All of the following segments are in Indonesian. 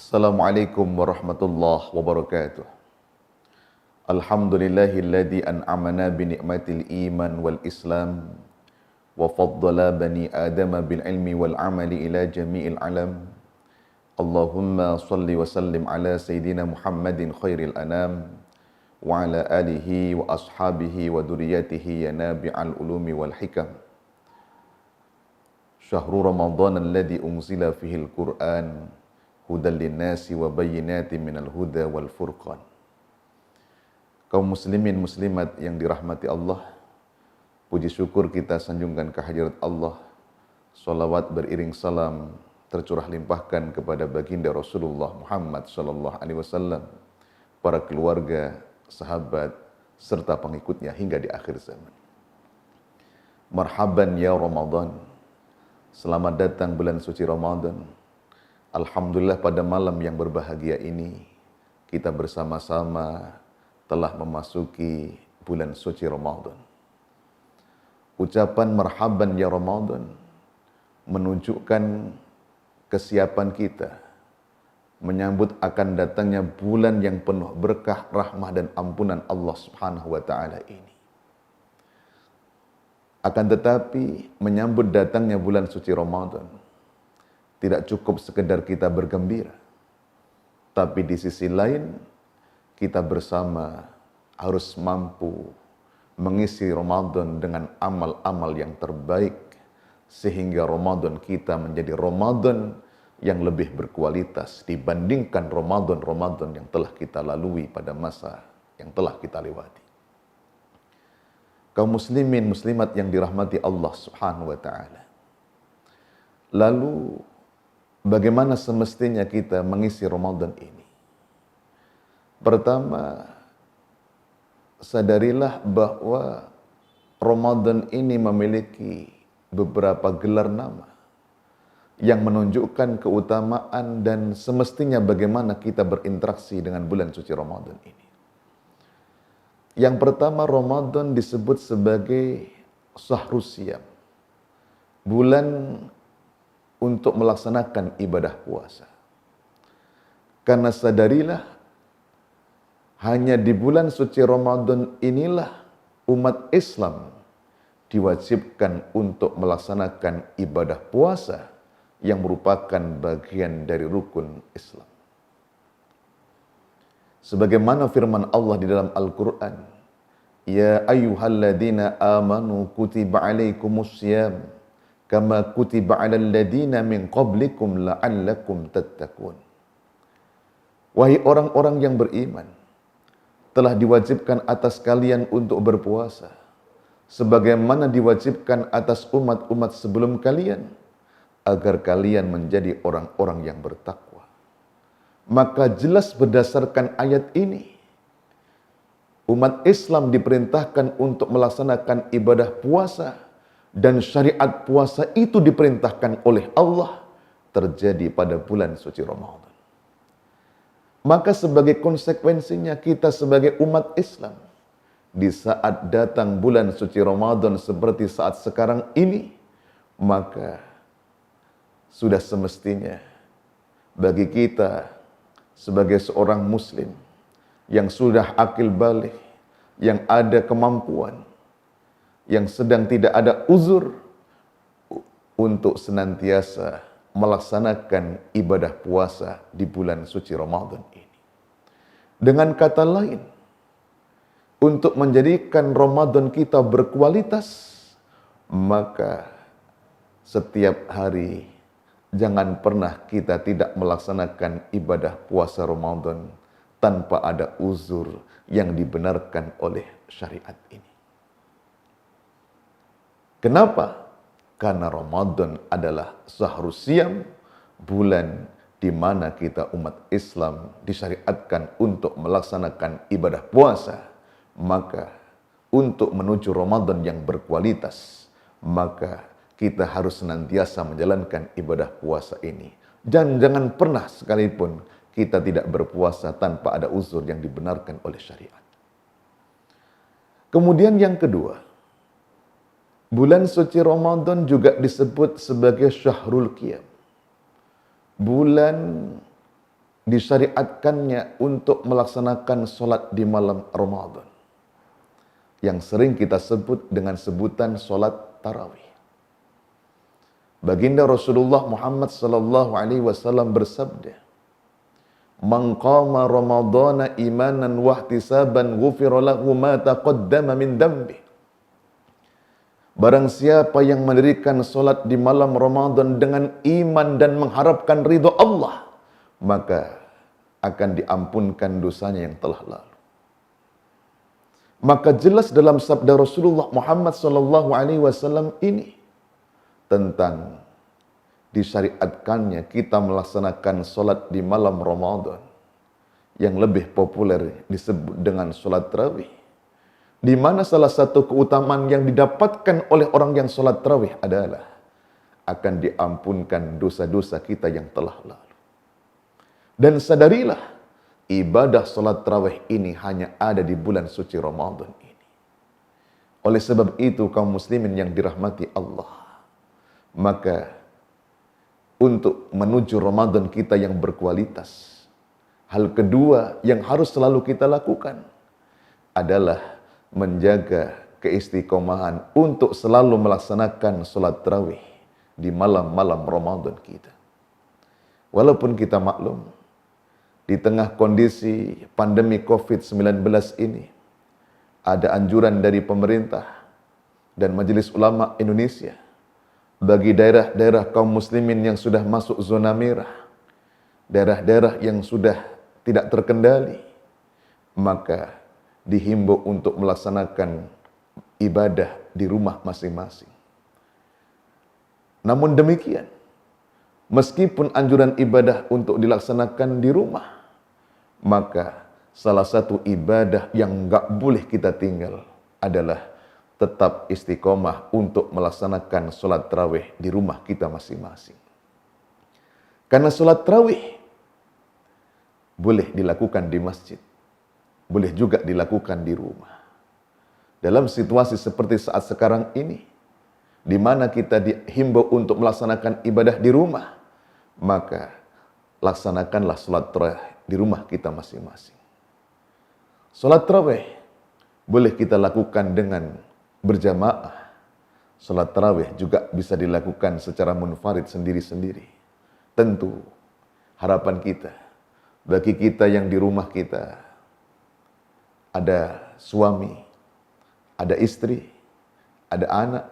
Assalamualaikum warahmatullahi wabarakatuh. Alhamdulillahilladzi an'amana bi ni'matil iman wal islam wa faddala bani adama bil ilmi wal amali ila jami'il alam. Allahumma salli wa sallim ala sayyidina Muhammadin khairil anam wa ala alihi wa ashabihi wa duriyatihi ya nabi'al ulumi wal hikam. Syahrul Ramadan alladzi unzila fihil Qur'an hudal linnasi wa bayyinatin minal huda wal furqan. Kaum muslimin muslimat yang dirahmati Allah, puji syukur kita sanjungkan kehadirat Allah. Salawat beriring salam tercurah limpahkan kepada baginda Rasulullah Muhammad sallallahu alaihi wasallam, para keluarga, sahabat serta pengikutnya hingga di akhir zaman. Marhaban ya Ramadan. Selamat datang bulan suci Ramadan. Alhamdulillah pada malam yang berbahagia ini kita bersama-sama telah memasuki bulan suci Ramadan. Ucapan marhaban ya Ramadan menunjukkan kesiapan kita menyambut akan datangnya bulan yang penuh berkah, rahmah dan ampunan Allah Subhanahu wa taala ini. Akan tetapi menyambut datangnya bulan suci Ramadan tidak cukup sekedar kita bergembira, tapi di sisi lain kita bersama harus mampu mengisi Ramadan dengan amal-amal yang terbaik, sehingga Ramadan kita menjadi Ramadan yang lebih berkualitas dibandingkan Ramadan-Ramadan yang telah kita lalui pada masa yang telah kita lewati. Kaum muslimin muslimat yang dirahmati Allah Subhanahu wa taala. Lalu bagaimana semestinya kita mengisi Ramadan ini? Pertama, sadarilah bahwa Ramadan ini memiliki beberapa gelar nama yang menunjukkan keutamaan dan semestinya bagaimana kita berinteraksi dengan bulan suci Ramadan ini. Yang pertama, Ramadan disebut sebagai Syahrus Shiyam, bulan untuk melaksanakan ibadah puasa. Karena sadarilah, hanya di bulan suci Ramadan inilah umat Islam diwajibkan untuk melaksanakan ibadah puasa yang merupakan bagian dari rukun Islam. Sebagaimana firman Allah di dalam Al-Quran, Ya ayyuhalladzina amanu kutiba alaikumus syiyam kama kutiba 'alal ladzina min qablikum la'allakum tattaqun. Wahai orang-orang yang beriman, telah diwajibkan atas kalian untuk berpuasa sebagaimana diwajibkan atas umat-umat sebelum kalian agar kalian menjadi orang-orang yang bertakwa. Maka jelas berdasarkan ayat ini umat Islam diperintahkan untuk melaksanakan ibadah puasa, dan syariat puasa itu diperintahkan oleh Allah terjadi pada bulan suci Ramadan. Maka sebagai konsekuensinya kita sebagai umat Islam, di saat datang bulan suci Ramadan seperti saat sekarang ini, maka sudah semestinya bagi kita sebagai seorang muslim yang sudah akil balik, yang ada kemampuan, yang sedang tidak ada uzur, untuk senantiasa melaksanakan ibadah puasa di bulan suci Ramadan ini. Dengan kata lain, untuk menjadikan Ramadan kita berkualitas, maka setiap hari jangan pernah kita tidak melaksanakan ibadah puasa Ramadan tanpa ada uzur yang dibenarkan oleh syariat ini. Kenapa? Karena Ramadan adalah Syahrus Shiyam, bulan di mana kita umat Islam disyariatkan untuk melaksanakan ibadah puasa. Maka untuk menuju Ramadan yang berkualitas, maka kita harus senantiasa menjalankan ibadah puasa ini. Dan jangan pernah sekalipun kita tidak berpuasa tanpa ada uzur yang dibenarkan oleh syariat. Kemudian yang kedua, bulan suci Ramadan juga disebut sebagai Syahrul Qiyam, bulan disyariatkannya untuk melaksanakan sholat di malam Ramadan, yang sering kita sebut dengan sebutan sholat tarawih. Baginda Rasulullah Muhammad sallallahu alaihi wasallam bersabda, "Man qama Ramadhana imanan wa ihtisaban ghufira lahu ma taqaddama min dambi." Barang siapa yang mendirikan solat di malam Ramadan dengan iman dan mengharapkan ridho Allah, maka akan diampunkan dosanya yang telah lalu. Maka jelas dalam sabda Rasulullah Muhammad sallallahu alaihi wasallam ini tentang disyariatkannya kita melaksanakan solat di malam Ramadan, yang lebih populer disebut dengan solat tarawih, di mana salah satu keutamaan yang didapatkan oleh orang yang solat tarawih adalah akan diampunkan dosa-dosa kita yang telah lalu. Dan sadarilah, ibadah solat tarawih ini hanya ada di bulan suci Ramadan ini. Oleh sebab itu, kaum muslimin yang dirahmati Allah, maka untuk menuju Ramadan kita yang berkualitas, hal kedua yang harus selalu kita lakukan adalah menjaga keistiqomahan untuk selalu melaksanakan sholat tarawih di malam-malam Ramadan kita. Walaupun kita maklum, di tengah kondisi pandemi COVID-19 ini, ada anjuran dari pemerintah dan Majelis Ulama Indonesia bagi daerah-daerah kaum muslimin yang sudah masuk zona merah, daerah-daerah yang sudah tidak terkendali, maka dihimbau untuk melaksanakan ibadah di rumah masing-masing. Namun demikian, meskipun anjuran ibadah untuk dilaksanakan di rumah, maka salah satu ibadah yang enggak boleh kita tinggal adalah tetap istiqomah untuk melaksanakan sholat tarawih di rumah kita masing-masing. Karena sholat tarawih boleh dilakukan di masjid, boleh juga dilakukan di rumah. Dalam situasi seperti saat sekarang ini, di mana kita dihimbau untuk melaksanakan ibadah di rumah, maka laksanakanlah sholat tarawih di rumah kita masing-masing. Sholat tarawih boleh kita lakukan dengan berjamaah. Sholat tarawih juga bisa dilakukan secara munfarid sendiri-sendiri. Tentu harapan kita, bagi kita yang di rumah kita ada suami, ada istri, ada anak,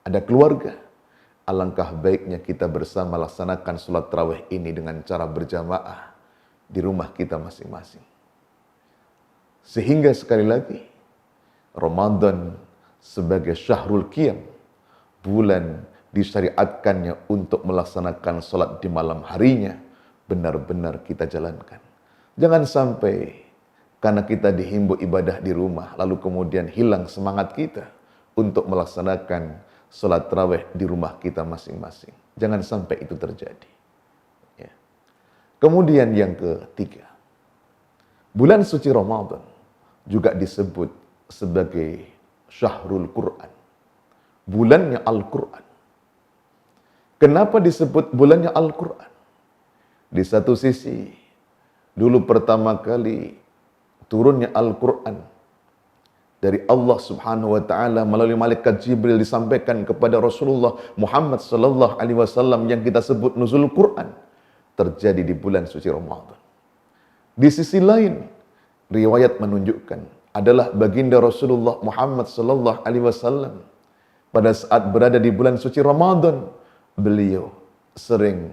ada keluarga, alangkah baiknya kita bersama laksanakan sholat tarawih ini dengan cara berjamaah di rumah kita masing-masing. Sehingga sekali lagi, Ramadan sebagai syahrul qiyam, bulan disyariatkannya untuk melaksanakan sholat di malam harinya, benar-benar kita jalankan. Jangan sampai karena kita dihimbau ibadah di rumah, lalu kemudian hilang semangat kita untuk melaksanakan sholat tarawih di rumah kita masing-masing. Jangan sampai itu terjadi. Ya. Kemudian yang ketiga, bulan suci Ramadan juga disebut sebagai Syahrul Quran, bulannya Al-Quran. Kenapa disebut bulannya Al-Quran? Di satu sisi, dulu pertama kali turunnya Al-Quran dari Allah Subhanahu wa Ta'ala melalui malaikat Jibril disampaikan kepada Rasulullah Muhammad sallallahu alaihi wasallam yang kita sebut nuzul Quran, terjadi di bulan suci Ramadan. Di sisi lain, riwayat menunjukkan adalah baginda Rasulullah Muhammad sallallahu alaihi wasallam pada saat berada di bulan suci Ramadan, beliau sering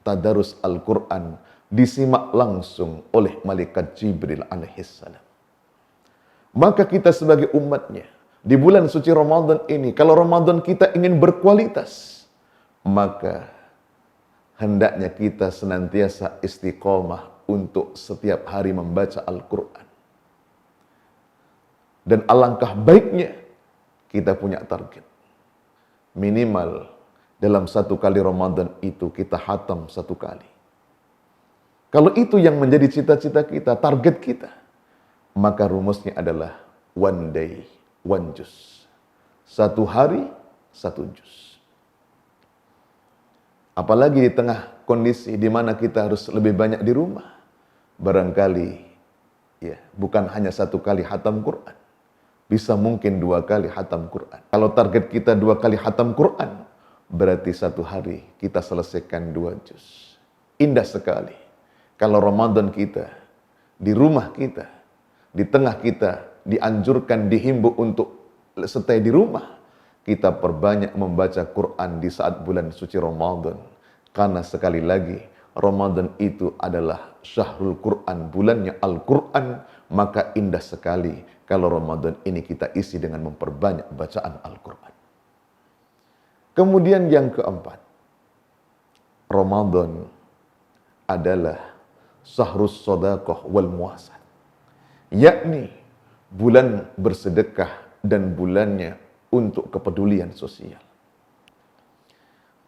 tadarus Al-Quran disimak langsung oleh malaikat Jibril alaihissalam. Maka kita sebagai umatnya, di bulan suci Ramadan ini, kalau Ramadan kita ingin berkualitas, maka hendaknya kita senantiasa istiqomah untuk setiap hari membaca Al-Quran. Dan alangkah baiknya kita punya target. Minimal dalam satu kali Ramadan itu kita hatam satu kali. Kalau itu yang menjadi cita-cita kita, target kita, maka rumusnya adalah one day, one juz. Satu hari, satu juz. Apalagi di tengah kondisi di mana kita harus lebih banyak di rumah. barangkali ya bukan hanya 1 kali hatam Quran, bisa mungkin 2 kali hatam Quran. Kalau target kita 2 kali hatam Quran, berarti 1 hari kita selesaikan 2 juz. Indah sekali. Kalau Ramadan kita, di rumah kita, di tengah kita, dianjurkan, dihimbau untuk stay di rumah, kita perbanyak membaca Quran di saat bulan suci Ramadan. Karena sekali lagi, Ramadan itu adalah syahrul Quran, bulannya Al-Quran, maka indah sekali kalau Ramadan ini kita isi dengan memperbanyak bacaan Al-Quran. Kemudian yang keempat, Ramadan adalah syahrus shadaqah wal muasat, yakni bulan bersedekah dan bulannya untuk kepedulian sosial.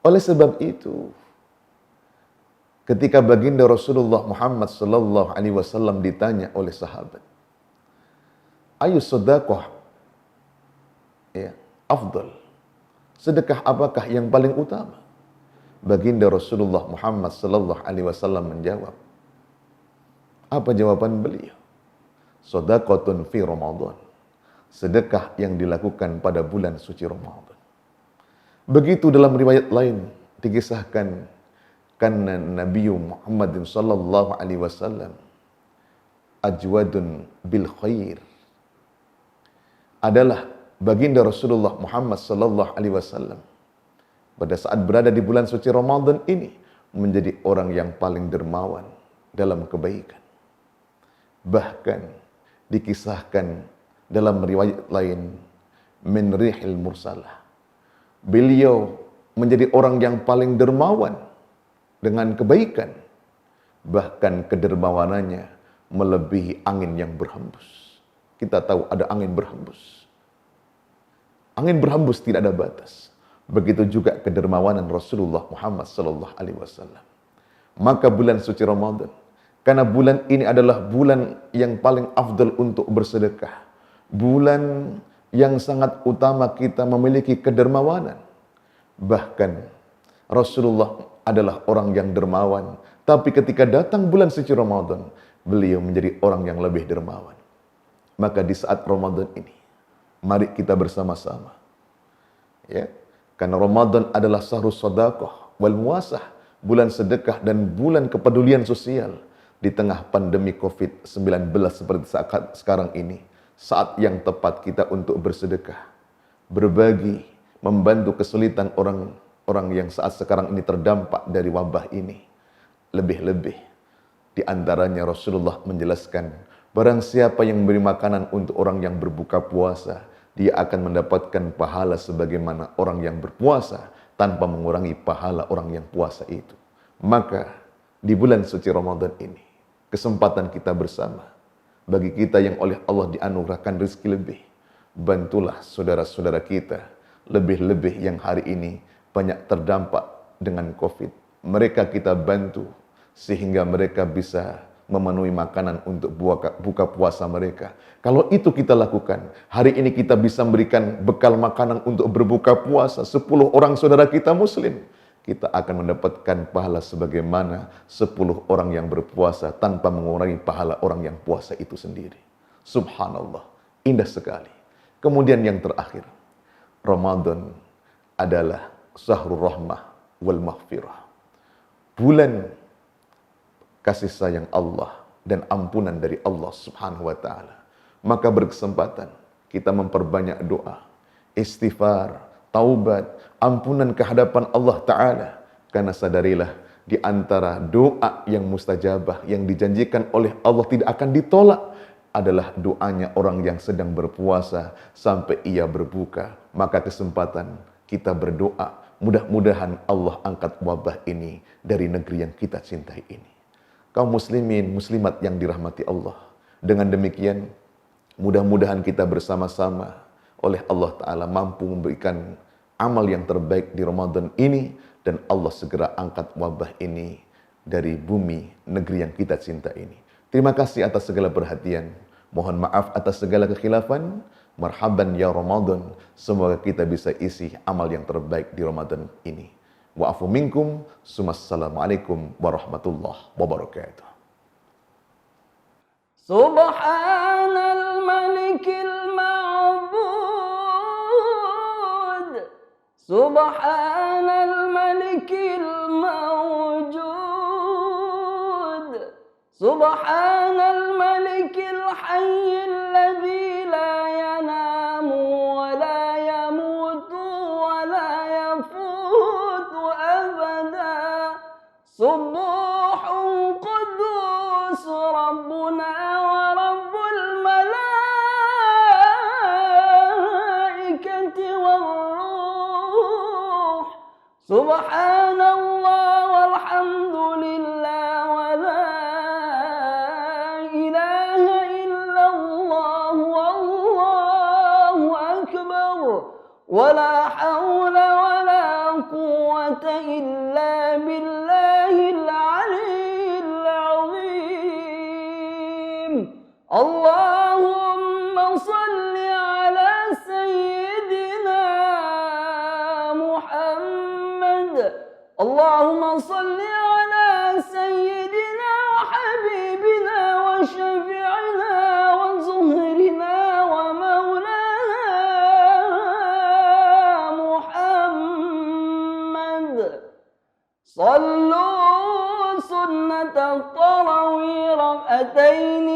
Oleh sebab itu, ketika baginda Rasulullah Muhammad sallallahu alaihi wasallam ditanya oleh sahabat, ayu sedekah ya, afdal? Sedekah apakah yang paling utama? Baginda Rasulullah Muhammad sallallahu alaihi wasallam menjawab. Apa jawaban beliau? Shadaqatun fi Ramadan. Sedekah yang dilakukan pada bulan suci Ramadan. Begitu dalam riwayat lain dikisahkan, karena Nabi Muhammad sallallahu alaihi wasallam ajwadun bil khair, adalah baginda Rasulullah Muhammad sallallahu alaihi wasallam pada saat berada di bulan suci Ramadan ini menjadi orang yang paling dermawan dalam kebaikan. Bahkan dikisahkan dalam riwayat lain, min rihil mursalah, beliau menjadi orang yang paling dermawan dengan kebaikan, bahkan kedermawanannya melebihi angin yang berhembus. Kita tahu ada angin berhembus. Angin berhembus tidak ada batas. Begitu juga kedermawanan Rasulullah Muhammad sallallahu alaihi wasallam. Maka bulan suci Ramadan, karena bulan ini adalah bulan yang paling afdal untuk bersedekah, bulan yang sangat utama kita memiliki kedermawanan. Bahkan Rasulullah adalah orang yang dermawan, tapi ketika datang bulan suci Ramadan, beliau menjadi orang yang lebih dermawan. Maka di saat Ramadan ini, mari kita bersama-sama, ya, karena Ramadan adalah syahrus shadaqah wal muasah, bulan sedekah dan bulan kepedulian sosial. Di tengah pandemi COVID-19 seperti saat sekarang ini, saat yang tepat kita untuk bersedekah, berbagi, membantu kesulitan orang yang saat sekarang ini terdampak dari wabah ini. Lebih-lebih, di antaranya Rasulullah menjelaskan, barang siapa yang memberi makanan untuk orang yang berbuka puasa, dia akan mendapatkan pahala sebagaimana orang yang berpuasa tanpa mengurangi pahala orang yang puasa itu. Maka di bulan suci Ramadan ini, kesempatan kita bersama, bagi kita yang oleh Allah dianugerahkan rezeki lebih, bantulah saudara-saudara kita, lebih-lebih yang hari ini banyak terdampak dengan COVID. Mereka kita bantu sehingga mereka bisa memenuhi makanan untuk buka puasa mereka. Kalau itu kita lakukan, hari ini kita bisa memberikan bekal makanan untuk berbuka puasa 10 orang saudara kita muslim. Kita akan mendapatkan pahala sebagaimana 10 orang yang berpuasa tanpa mengurangi pahala orang yang puasa itu sendiri. Subhanallah, indah sekali. Kemudian yang terakhir, Ramadan adalah syahrul rahmah wal maghfirah. Bulan kasih sayang Allah dan ampunan dari Allah Subhanahu wa taala. Maka berkesempatan kita memperbanyak doa, istighfar, taubat, ampunan ke hadapan Allah Ta'ala. Karena sadarilah, di antara doa yang mustajabah, yang dijanjikan oleh Allah tidak akan ditolak, adalah doanya orang yang sedang berpuasa sampai ia berbuka. Maka kesempatan kita berdoa, mudah-mudahan Allah angkat wabah ini dari negeri yang kita cintai ini. Kaum muslimin, muslimat yang dirahmati Allah. Dengan demikian, mudah-mudahan kita bersama-sama oleh Allah Ta'ala mampu memberikan amal yang terbaik di Ramadan ini, dan Allah segera angkat wabah ini dari bumi negeri yang kita cinta ini. Terima kasih atas segala perhatian. Mohon maaf atas segala kekhilafan. Marhaban ya Ramadan. Semoga kita bisa isi amal yang terbaik di Ramadan ini. Wa'afu minkum. Assalamualaikum warahmatullahi wabarakatuh. سبحان الملك المعبود سبحان الملك الموجود سبحان الملك الحي الذي لا ينام ولا يموت ولا يفوت أبدا سبوح قدوس ربنا ورب الملائكة والروح سبحان الله والحمد لله ولا إله إلا الله والله أكبر ولا حول ولا قوة إلا بالله العلي العظيم اللهم صل على سيدنا محمد اللهم صل على سيدنا وحبيبنا وشفيعنا وزهرنا ومولانا محمد صلوا سنة الطروي ركعتين